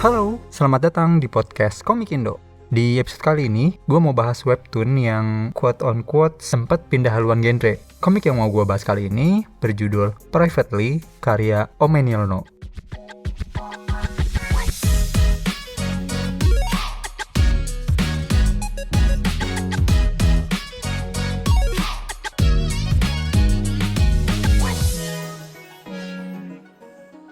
Halo, selamat datang di podcast Komik Indo. Di episode kali ini, gue mau bahas webtoon yang quote-on-quote sempat pindah haluan genre. Komik yang mau gue bahas kali ini berjudul Privately, karya Omenil No.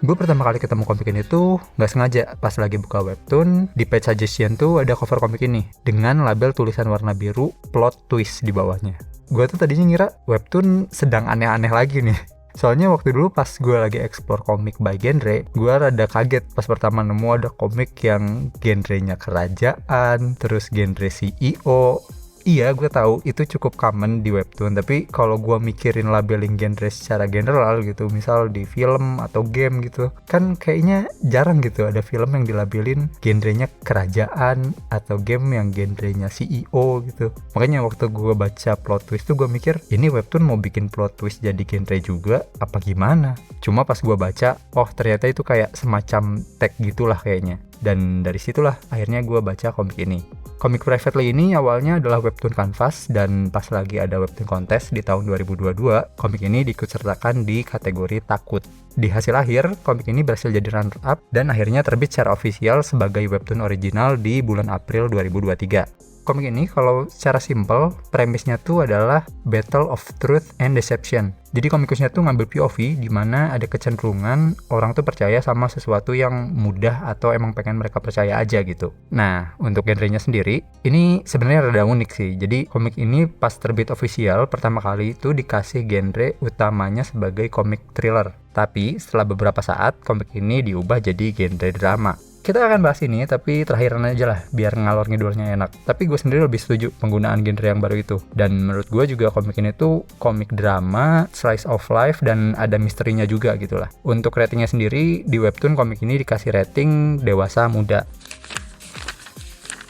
Gue pertama kali ketemu komik ini tuh gak sengaja pas lagi buka webtoon, di page suggestion tuh ada cover komik ini dengan label tulisan warna biru plot twist di bawahnya. Gue tuh tadinya ngira webtoon sedang aneh-aneh lagi nih. Soalnya waktu dulu pas gue lagi explore komik by genre, gue rada kaget pas pertama nemu ada komik yang genrenya kerajaan, terus genre CEO. Iya, gue tahu itu cukup common di webtoon, tapi kalau gue mikirin labeling genre secara general gitu, misal di film atau game gitu, kan kayaknya jarang gitu ada film yang dilabelin genrenya kerajaan atau game yang genrenya CEO gitu. Makanya waktu gue baca plot twist tuh gue mikir, ini webtoon mau bikin plot twist jadi genre juga apa gimana? Cuma pas gue baca, oh ternyata itu kayak semacam tag gitulah kayaknya. Dan dari situlah akhirnya gue baca komik ini. Komik Privately ini awalnya adalah webtoon kanvas, dan pas lagi ada webtoon kontes di tahun 2022, komik ini diikutsertakan di kategori takut. Di hasil akhir, komik ini berhasil jadi runner-up dan akhirnya terbit secara ofisial sebagai webtoon original di bulan April 2023. Komik ini kalau secara simple, premisnya tuh adalah Battle of Truth and Deception. Jadi komikusnya tuh ngambil POV di mana ada kecenderungan orang tuh percaya sama sesuatu yang mudah atau emang pengen mereka percaya aja gitu. Nah, untuk genrenya sendiri, ini sebenarnya rada unik sih. Jadi komik ini pas terbit official pertama kali itu dikasih genre utamanya sebagai komik thriller. Tapi setelah beberapa saat, komik ini diubah jadi genre drama. Kita akan bahas ini, tapi terakhiran aja lah, biar ngalor ngidulnya enak. Tapi gue sendiri lebih setuju penggunaan genre yang baru itu. Dan menurut gue juga komik ini tuh komik drama, slice of life, dan ada misterinya juga gitu lah. Untuk ratingnya sendiri, di webtoon komik ini dikasih rating dewasa muda.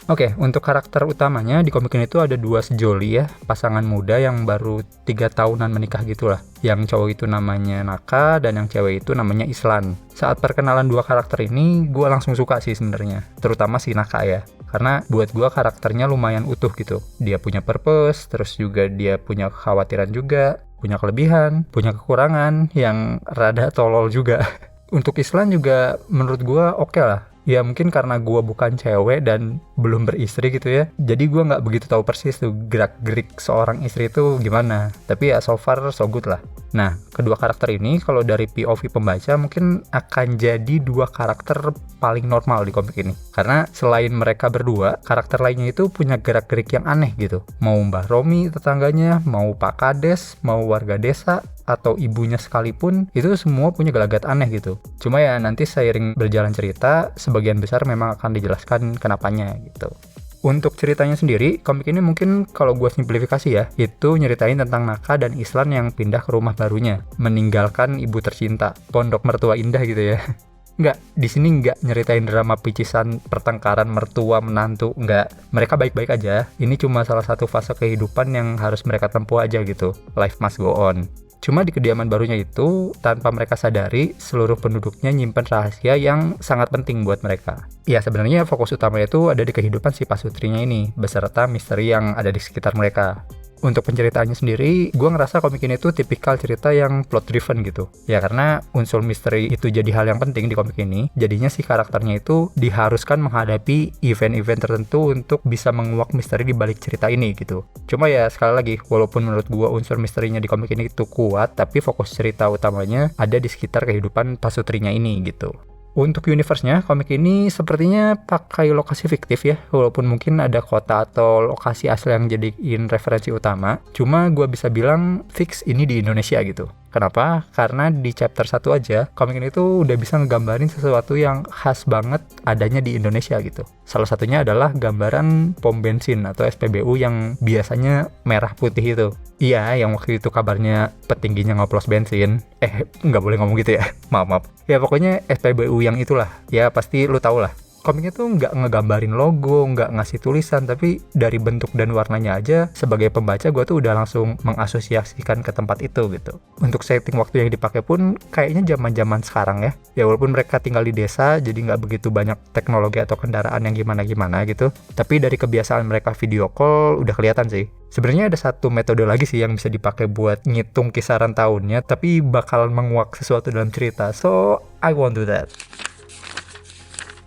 Oke, untuk karakter utamanya di komik ini tuh ada dua sejoli ya, pasangan muda yang baru 3 tahunan menikah gitulah. Yang cowok itu namanya Naka dan yang cewek itu namanya Islan. Saat perkenalan dua karakter ini, gue langsung suka sih sebenarnya, terutama si Naka ya. Karena buat gue karakternya lumayan utuh gitu. Dia punya purpose, terus juga dia punya kekhawatiran juga, punya kelebihan, punya kekurangan yang rada tolol juga. Untuk Islan juga menurut gue oke lah. Ya mungkin karena gue bukan cewek dan belum beristri gitu ya, jadi gue gak begitu tahu persis tuh gerak-gerik seorang istri itu gimana. Tapi ya so far so good lah. Nah, kedua karakter ini kalau dari POV pembaca mungkin akan jadi dua karakter paling normal di komik ini. Karena selain mereka berdua, karakter lainnya itu punya gerak-gerik yang aneh gitu. Mau Mbah Romi tetangganya, mau Pak Kades, mau warga desa, atau ibunya sekalipun, itu semua punya gelagat aneh gitu. Cuma ya nanti seiring berjalan cerita, sebagian besar memang akan dijelaskan kenapanya gitu. Untuk ceritanya sendiri, komik ini mungkin kalau gue simplifikasi ya, itu nyeritain tentang Naka dan Islan yang pindah ke rumah barunya, meninggalkan ibu tercinta, pondok mertua indah gitu ya. Nggak, di sini nggak nyeritain drama picisan pertengkaran mertua menantu, nggak. Mereka baik-baik aja. Ini cuma salah satu fase kehidupan yang harus mereka tempuh aja gitu. Life must go on. Cuma di kediaman barunya itu, tanpa mereka sadari, seluruh penduduknya nyimpen rahasia yang sangat penting buat mereka. Ya sebenarnya fokus utamanya itu ada di kehidupan si pasutrinya ini, beserta misteri yang ada di sekitar mereka. Untuk penceritaannya sendiri, gue ngerasa komik ini tuh tipikal cerita yang plot driven gitu. Ya karena unsur misteri itu jadi hal yang penting di komik ini, jadinya si karakternya itu diharuskan menghadapi event-event tertentu untuk bisa menguak misteri di balik cerita ini gitu. Cuma ya sekali lagi, walaupun menurut gue unsur misterinya di komik ini itu kuat, tapi fokus cerita utamanya ada di sekitar kehidupan pasutrinya ini gitu. Untuk universe-nya, komik ini sepertinya pakai lokasi fiktif ya, walaupun mungkin ada kota atau lokasi asli yang jadiin referensi utama. Cuma gue bisa bilang fix ini di Indonesia gitu. Kenapa? Karena di chapter 1 aja, komik ini tuh udah bisa ngegambarin sesuatu yang khas banget adanya di Indonesia gitu. Salah satunya adalah gambaran pom bensin atau SPBU yang biasanya merah putih itu. Iya, yang waktu itu kabarnya petingginya ngoplos bensin. Nggak boleh ngomong gitu ya. Maaf. Ya pokoknya SPBU yang itulah. Ya pasti lu tau lah. komiknya tuh nggak ngegambarin logo, nggak ngasih tulisan, tapi dari bentuk dan warnanya aja sebagai pembaca gue tuh udah langsung mengasosiasikan ke tempat itu gitu. Untuk setting waktu yang dipakai pun kayaknya zaman-zaman sekarang ya. Ya walaupun mereka tinggal di desa, jadi nggak begitu banyak teknologi atau kendaraan yang gimana-gimana gitu. Tapi dari kebiasaan mereka video call udah kelihatan sih. Sebenarnya ada satu metode lagi sih yang bisa dipakai buat ngitung kisaran tahunnya, tapi bakalan menguak sesuatu dalam cerita. So, I won't do that.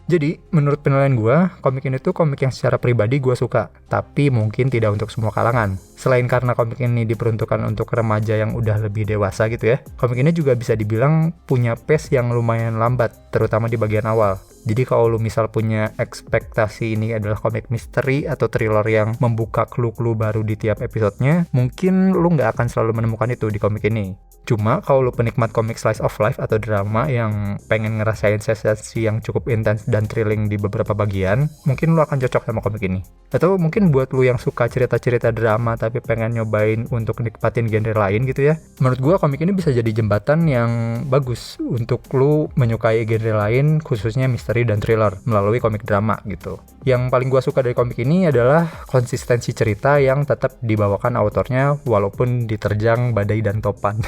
Jadi, menurut penilaian gue, komik ini tuh komik yang secara pribadi gue suka, tapi mungkin tidak untuk semua kalangan. Selain karena komik ini diperuntukkan untuk remaja yang udah lebih dewasa gitu ya, komik ini juga bisa dibilang punya pace yang lumayan lambat, terutama di bagian awal. Jadi kalau lu misal punya ekspektasi ini adalah komik misteri atau thriller yang membuka clue-clue baru di tiap episodenya, mungkin lu nggak akan selalu menemukan itu di komik ini. Cuma kalau lu penikmat komik slice of life atau drama yang pengen ngerasain sensasi yang cukup intens dan thrilling di beberapa bagian, mungkin lu akan cocok sama komik ini. Atau mungkin buat lu yang suka cerita-cerita drama tapi pengen nyobain untuk nikmatin genre lain gitu ya, menurut gua komik ini bisa jadi jembatan yang bagus untuk lu menyukai genre lain, khususnya misteri dan thriller melalui komik drama gitu. Yang paling gua suka dari komik ini adalah konsistensi cerita yang tetap dibawakan autornya walaupun diterjang badai dan topan.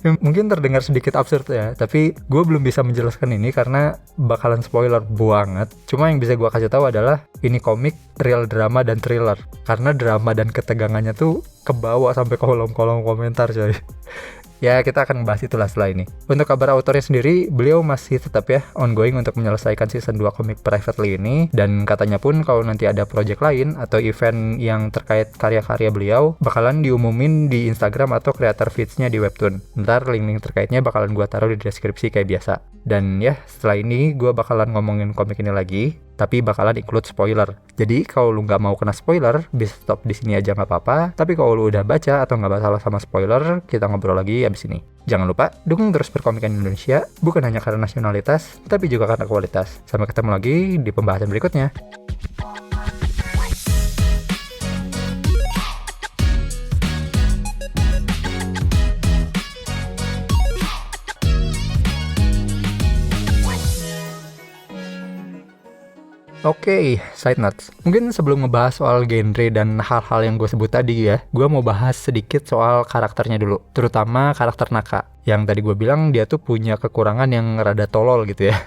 Mungkin terdengar sedikit absurd ya, tapi gue belum bisa menjelaskan ini karena bakalan spoiler banget. Cuma yang bisa gue kasih tahu adalah ini komik real drama dan thriller, karena drama dan ketegangannya tuh kebawa sampai kolom-kolom komentar coy. Ya kita akan bahas itulah setelah ini. Untuk kabar autornya sendiri, beliau masih tetap ya ongoing untuk menyelesaikan season 2 komik Privately ini, dan katanya pun kalau nanti ada project lain atau event yang terkait karya-karya beliau bakalan diumumin di Instagram atau creator feeds-nya di Webtoon. Ntar link-link terkaitnya bakalan gue taruh di deskripsi kayak biasa. Dan ya setelah ini gue bakalan ngomongin komik ini lagi, tapi bakalan include spoiler. Jadi kalau lu nggak mau kena spoiler, bisa stop di sini aja nggak apa-apa. Tapi kalau lu udah baca atau nggak masalah sama spoiler, kita ngobrol lagi abis ini. Jangan lupa dukung terus perkomikan Indonesia, bukan hanya karena nasionalitas, tapi juga karena kualitas. Sampai ketemu lagi di pembahasan berikutnya. Oke, side notes. Mungkin sebelum ngebahas soal genre dan hal-hal yang gue sebut tadi ya, gue mau bahas sedikit soal karakternya dulu. Terutama karakter Naka. Yang tadi gue bilang dia tuh punya kekurangan yang rada tolol gitu ya.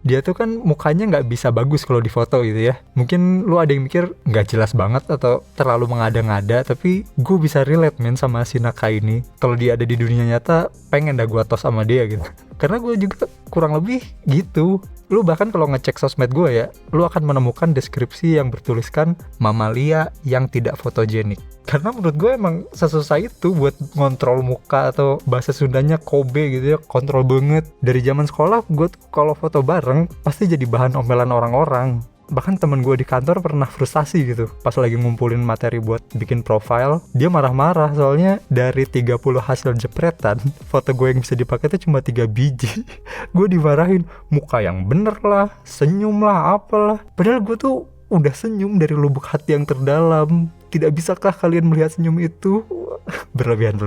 Dia tuh kan mukanya nggak bisa bagus kalau di foto gitu ya. Mungkin lu ada yang mikir nggak jelas banget atau terlalu mengada-ngada, tapi gue bisa relate men sama si Naka ini. Kalau dia ada di dunia nyata, pengen dah gue tos sama dia gitu. Karena gue juga kurang lebih gitu. Lu bahkan kalau ngecek sosmed gue ya, lu akan menemukan deskripsi yang bertuliskan mamalia yang tidak fotogenik. Karena menurut gue emang sesusah itu buat ngontrol muka, atau bahasa Sundanya Kobe gitu ya, kontrol banget. Dari zaman sekolah gue tuh kalau foto bareng pasti jadi bahan omelan orang-orang. Bahkan temen gue di kantor pernah frustasi gitu pas lagi ngumpulin materi buat bikin profile. Dia marah-marah soalnya dari 30 hasil jepretan, foto gue yang bisa dipakai tuh cuma 3 biji. Gue dimarahin, muka yang bener lah, senyum lah, apalah. Padahal gue tuh udah senyum dari lubuk hati yang terdalam. Tidak bisakah kalian melihat senyum itu? Berlebihan.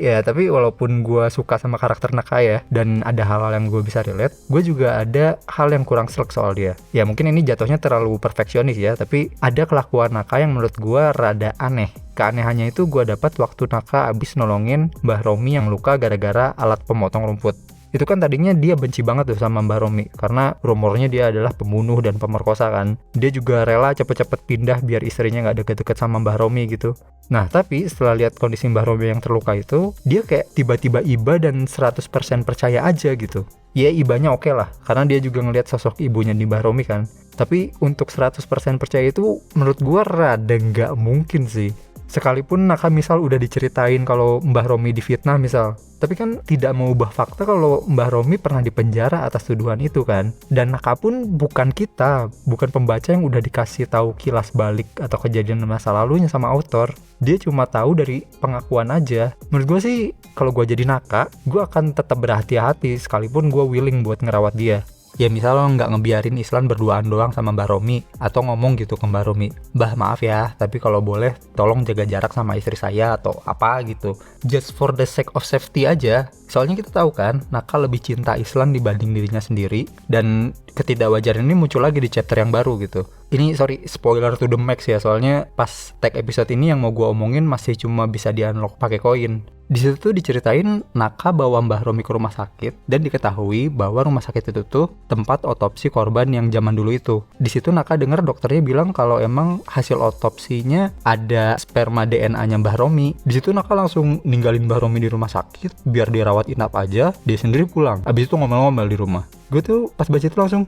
Ya, tapi walaupun gue suka sama karakter Naka ya, dan ada hal-hal yang gue bisa relate, gue juga ada hal yang kurang selek soal dia. Ya mungkin ini jatuhnya terlalu perfeksionis ya, tapi ada kelakuan Naka yang menurut gue rada aneh. Keanehannya itu gue dapat waktu Naka abis nolongin Mbah Romi yang luka gara-gara alat pemotong rumput. Itu kan tadinya dia benci banget tuh sama Mbah Romi, karena rumornya dia adalah pembunuh dan pemerkosa kan. Dia juga rela cepet-cepet pindah biar istrinya gak deket-deket sama Mbah Romi gitu. Nah tapi setelah lihat kondisi Mbah Romi yang terluka itu, dia kayak tiba-tiba iba dan 100% percaya aja gitu. Ya ibanya oke lah, karena dia juga ngelihat sosok ibunya di Mbah Romi kan. Tapi untuk 100% percaya itu menurut gua rada gak mungkin sih. Sekalipun Naka misal udah diceritain kalau Mbah Romi difitnah misal, tapi kan tidak mengubah fakta kalau Mbah Romi pernah dipenjara atas tuduhan itu kan. Dan Naka pun bukan kita, bukan pembaca yang udah dikasih tahu kilas balik atau kejadian masa lalunya sama autor. Dia cuma tahu dari pengakuan aja. Menurut gue sih, kalau gue jadi Naka, gue akan tetap berhati-hati sekalipun gue willing buat ngerawat dia. Ya misal lo nggak ngebiarin Islan berduaan doang sama Mbak Romi, atau ngomong gitu ke Mbak Romi, "Mbah maaf ya, tapi kalau boleh tolong jaga jarak sama istri saya," atau apa gitu. Just for the sake of safety aja. Soalnya kita tahu kan, Naka lebih cinta Islan dibanding dirinya sendiri, dan ketidakwajaran ini muncul lagi di chapter yang baru gitu. Ini sorry, spoiler to the max ya, soalnya pas tag episode ini yang mau gue omongin masih cuma bisa di-unlock pakai koin. Di situ tuh diceritain Naka bawa Mbah Romi ke rumah sakit dan diketahui bahwa rumah sakit itu tuh tempat otopsi korban yang zaman dulu itu. Di situ Naka dengar dokternya bilang kalau emang hasil otopsinya ada sperma DNA-nya Mbah Romi. Di situ Naka langsung ninggalin Mbah Romi di rumah sakit biar dirawat inap aja, dia sendiri pulang. Abis itu ngomel-ngomel di rumah. Gue tuh pas baca itu langsung,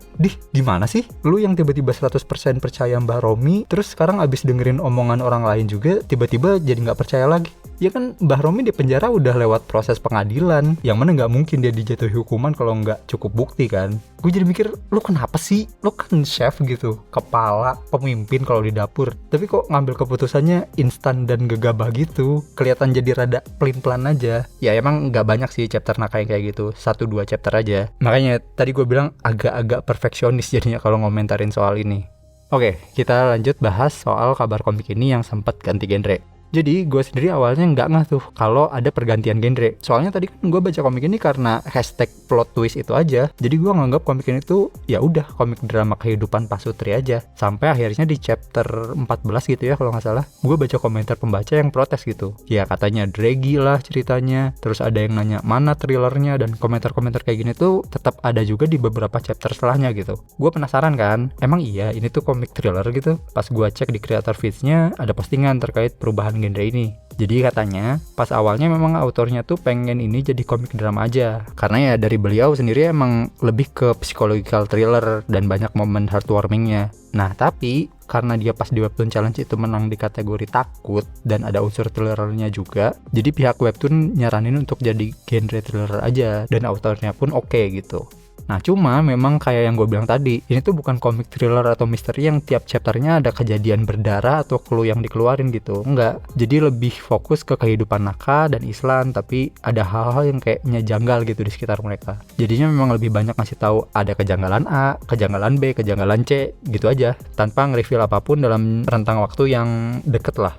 gimana sih? Lu yang tiba-tiba 100% percaya Mbah Romi, terus sekarang abis dengerin omongan orang lain juga, tiba-tiba jadi nggak percaya lagi. Ya kan Mbah Romi di penjara udah lewat proses pengadilan, yang mana nggak mungkin dia dijatuhi hukuman kalau nggak cukup bukti kan. Gue jadi mikir, lu kenapa sih? Lu kan chef gitu, kepala, pemimpin kalau di dapur, tapi kok ngambil keputusannya instan dan gegabah gitu, kelihatan jadi rada pelin-pelan aja. Ya emang nggak banyak sih chapter Naka yang kayak gitu, 1-2 chapter aja. Makanya tadi gue bilang agak-agak perfeksionis jadinya kalau ngomentarin soal ini. Oke, kita lanjut bahas soal kabar komik ini yang sempat ganti genre. Jadi gue sendiri awalnya nggak ngeh tuh kalau ada pergantian genre. Soalnya tadi kan gue baca komik ini karena hashtag plot twist itu aja. Jadi gue nganggap komik ini tuh ya udah komik drama kehidupan pasutri aja. Sampai akhirnya di chapter 14 gitu ya kalau nggak salah, gue baca komentar pembaca yang protes gitu. Ya katanya draggy lah ceritanya. Terus ada yang nanya mana thrillernya, dan komentar-komentar kayak gini tuh tetap ada juga di beberapa chapter setelahnya gitu. Gue penasaran kan, emang iya ini tuh komik thriller gitu? Pas gue cek di creator feeds-nya ada postingan terkait perubahan genre ini. Jadi katanya pas awalnya memang autornya tuh pengen ini jadi komik drama aja, karena ya dari beliau sendiri emang lebih ke psychological thriller dan banyak momen heartwarmingnya. Nah tapi karena dia pas di Webtoon Challenge itu menang di kategori takut dan ada unsur thrillernya juga, jadi pihak Webtoon nyaranin untuk jadi genre thriller aja, dan autornya pun oke gitu. Nah cuma memang kayak yang gue bilang tadi, ini tuh bukan komik thriller atau misteri yang tiap chapternya ada kejadian berdarah atau clue yang dikeluarin gitu, enggak. Jadi lebih fokus ke kehidupan Naka dan Islan, tapi ada hal-hal yang kayaknya janggal gitu di sekitar mereka. Jadinya memang lebih banyak ngasih tahu ada kejanggalan A, kejanggalan B, kejanggalan C gitu aja, tanpa nge-reveal apapun dalam rentang waktu yang deket lah.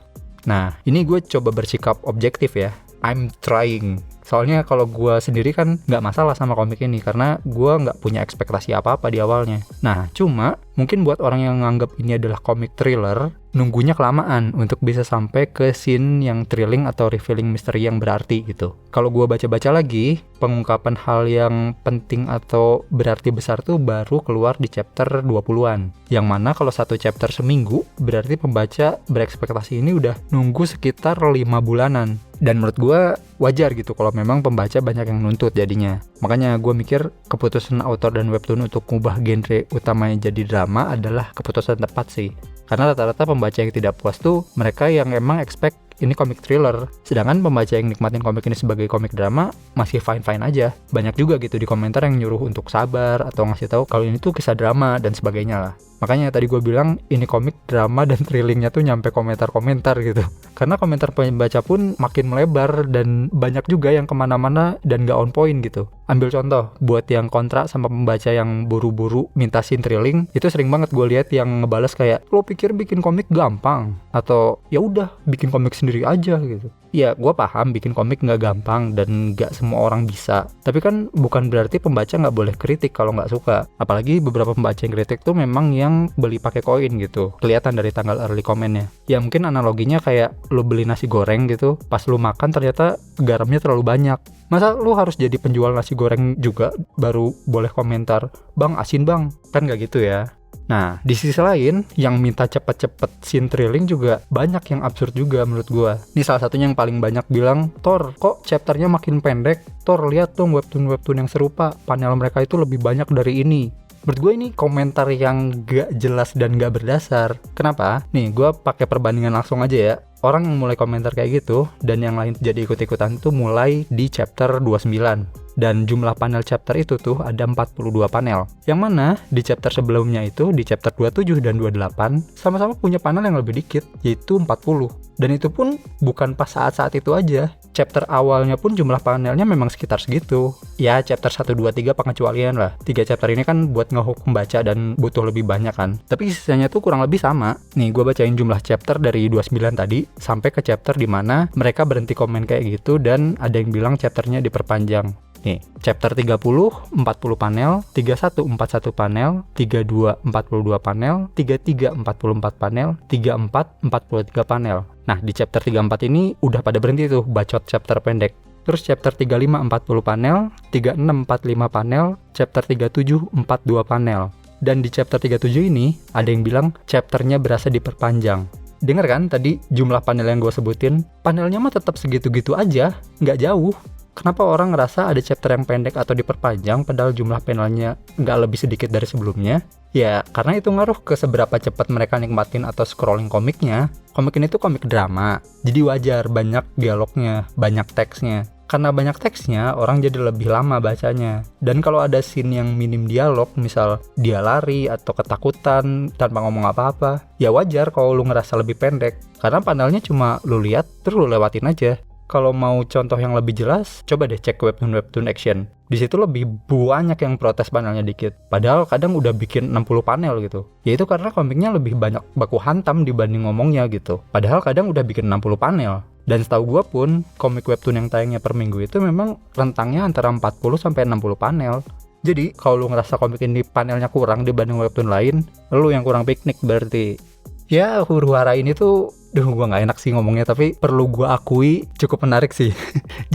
Nah ini gue coba bersikap objektif ya, I'm trying. Soalnya kalau gue sendiri kan nggak masalah sama komik ini karena gue nggak punya ekspektasi apa-apa di awalnya. Nah cuma mungkin buat orang yang nganggap ini adalah komik thriller, nunggunya kelamaan untuk bisa sampai ke scene yang thrilling atau revealing misteri yang berarti gitu. Kalau gue baca-baca lagi, pengungkapan hal yang penting atau berarti besar tuh baru keluar di chapter 20-an. Yang mana kalau satu chapter seminggu, berarti pembaca berekspektasi ini udah nunggu sekitar 5 bulanan. Dan menurut gue wajar gitu kalau memang pembaca banyak yang nuntut jadinya. Makanya gue mikir keputusan author dan Webtoon untuk mengubah genre utamanya jadi drama adalah keputusan tepat sih. Karena rata-rata pembaca yang tidak puas tuh mereka yang emang expect ini komik thriller, sedangkan pembaca yang nikmatin komik ini sebagai komik drama masih fine-fine aja. Banyak juga gitu di komentar yang nyuruh untuk sabar atau ngasih tahu kalau ini tuh kisah drama dan sebagainya lah. Makanya tadi gue bilang ini komik drama dan thrillingnya tuh nyampe komentar-komentar gitu. Karena komentar pembaca pun makin melebar dan banyak juga yang kemana-mana dan gak on point gitu. Ambil contoh, buat yang kontra sama pembaca yang buru-buru minta scene thrilling, itu sering banget gue lihat yang ngebales kayak, lo pikir bikin komik gampang? Atau ya udah bikin komik sendiri aja gitu. Ya gue paham bikin komik gak gampang dan gak semua orang bisa, tapi kan bukan berarti pembaca gak boleh kritik kalau gak suka. Apalagi beberapa pembaca yang kritik tuh memang yang beli pakai koin gitu, kelihatan dari tanggal early komennya. Ya mungkin analoginya kayak lu beli nasi goreng gitu, pas lu makan ternyata garamnya terlalu banyak. Masa lu harus jadi penjual nasi goreng juga baru boleh komentar, "Bang asin bang," kan gak gitu ya. Nah, di sisi lain, yang minta cepet-cepet scene thrilling juga banyak yang absurd juga menurut gua. Ini salah satunya yang paling banyak bilang, "Thor, kok chapternya makin pendek? Thor, lihat dong webtoon-webtoon yang serupa, panel mereka itu lebih banyak dari ini." Menurut gue ini komentar yang gak jelas dan gak berdasar. Kenapa? Nih, gue pakai perbandingan langsung aja ya. Orang yang mulai komentar kayak gitu, dan yang lain jadi ikut-ikutan tuh mulai di chapter 29. Dan jumlah panel chapter itu tuh ada 42 panel. Yang mana di chapter sebelumnya itu, di chapter 27 dan 28, sama-sama punya panel yang lebih dikit, yaitu 40. Dan itu pun bukan pas saat-saat itu aja. Chapter awalnya pun jumlah panelnya memang sekitar segitu. Ya, chapter 1, 2, 3 pengecualian lah. 3 chapter ini kan buat ngehook pembaca dan butuh lebih banyak kan. Tapi sisanya tuh kurang lebih sama. Nih, gue bacain jumlah chapter dari 29 tadi, sampai ke chapter dimana mereka berhenti komen kayak gitu, dan ada yang bilang chapternya diperpanjang. Nih, chapter 30, 40 panel, 31, 41 panel, 32, 42 panel, 33, 44 panel, 34, 43 panel. Nah, di chapter 34 ini udah pada berhenti tuh bacot chapter pendek. Terus chapter 35, 40 panel, 36, 45 panel, chapter 37, 42 panel. Dan di chapter 37 ini, ada yang bilang chapternya berasa diperpanjang. Dengar kan tadi jumlah panel yang gue sebutin? Panelnya mah tetap segitu-gitu aja, nggak jauh. Kenapa orang ngerasa ada chapter yang pendek atau diperpanjang padahal jumlah panelnya nggak lebih sedikit dari sebelumnya? Ya, karena itu ngaruh ke seberapa cepat mereka nikmatin atau scrolling komiknya. Komik ini tuh komik drama, jadi wajar banyak dialognya, banyak teksnya. Karena banyak teksnya, orang jadi lebih lama bacanya. Dan kalau ada scene yang minim dialog, misal dia lari atau ketakutan tanpa ngomong apa-apa, ya wajar kalau lu ngerasa lebih pendek. Karena panelnya cuma lu lihat, terus lu lewatin aja. Kalau mau contoh yang lebih jelas, coba deh cek webtoon action. Di situ lebih banyak yang protes panelnya dikit. Padahal kadang udah bikin 60 panel gitu. Ya itu karena komiknya lebih banyak baku hantam dibanding ngomongnya gitu. Padahal kadang udah bikin 60 panel. Dan setahu gue pun, komik webtoon yang tayangnya per minggu itu memang rentangnya antara 40 sampai 60 panel. Jadi, kalau lu ngerasa komik ini panelnya kurang dibanding webtoon lain, lu yang kurang piknik berarti. Ya, huru-hara ini tuh gue gak enak sih ngomongnya, tapi perlu gue akui cukup menarik sih.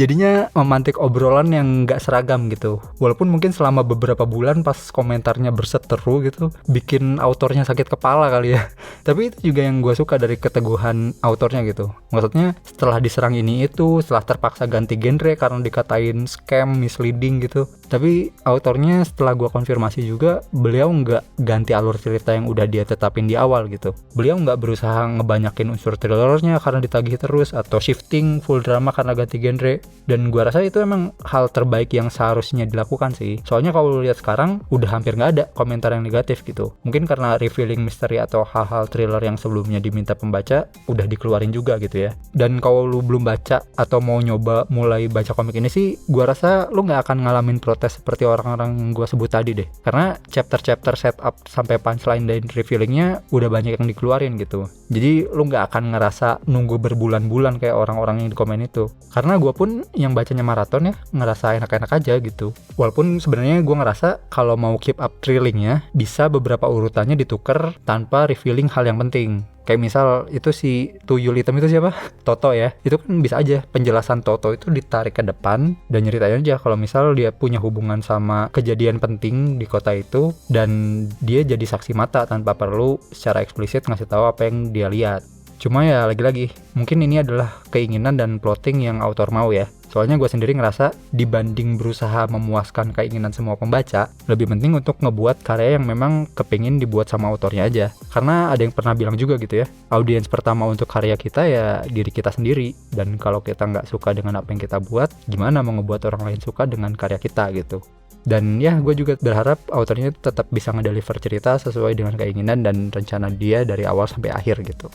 Jadinya memantik obrolan yang gak seragam gitu. Walaupun mungkin selama beberapa bulan pas komentarnya berseteru gitu, bikin autornya sakit kepala kali ya. Tapi itu juga yang gue suka dari keteguhan autornya gitu. Maksudnya setelah diserang ini itu, setelah terpaksa ganti genre karena dikatain scam, misleading gitu. Tapi autornya setelah gue konfirmasi juga, beliau nggak ganti alur cerita yang udah dia tetapin di awal gitu. Beliau nggak berusaha ngebanyakin unsur thrillernya karena ditagih terus, atau shifting full drama karena ganti genre. Dan gue rasa itu emang hal terbaik yang seharusnya dilakukan sih. Soalnya kalau lu lihat sekarang, udah hampir nggak ada komentar yang negatif gitu. Mungkin karena revealing misteri atau hal-hal thriller yang sebelumnya diminta pembaca, udah dikeluarin juga gitu ya. Dan kalau lu belum baca atau mau nyoba mulai baca komik ini sih, gue rasa lu nggak akan ngalamin seperti orang-orang yang gue sebut tadi deh. Karena chapter-chapter setup sampai punchline dan revealingnya udah banyak yang dikeluarin gitu. Jadi lu gak akan ngerasa nunggu berbulan-bulan kayak orang-orang yang di komen itu. Karena gue pun yang bacanya maraton ya, ngerasa enak-enak aja gitu. Walaupun sebenarnya gue ngerasa kalau mau keep up thrillingnya, bisa beberapa urutannya ditukar tanpa revealing hal yang penting. Kayak misal itu si tuyul hitam itu siapa? Toto ya. Itu kan bisa aja penjelasan Toto itu ditarik ke depan dan nyeritain aja kalau misal dia punya hubungan sama kejadian penting di kota itu dan dia jadi saksi mata tanpa perlu secara eksplisit ngasih tahu apa yang dia lihat. Cuma ya lagi-lagi, mungkin ini adalah keinginan dan plotting yang autor mau ya. Soalnya gue sendiri ngerasa dibanding berusaha memuaskan keinginan semua pembaca, lebih penting untuk ngebuat karya yang memang kepingin dibuat sama autornya aja. Karena ada yang pernah bilang juga gitu ya, audiens pertama untuk karya kita ya diri kita sendiri. Dan kalau kita nggak suka dengan apa yang kita buat, gimana mau ngebuat orang lain suka dengan karya kita gitu. Dan ya gue juga berharap autornya tetap bisa ngedeliver cerita sesuai dengan keinginan dan rencana dia dari awal sampai akhir gitu.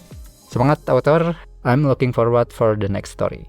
Semangat author, I'm looking forward for the next story.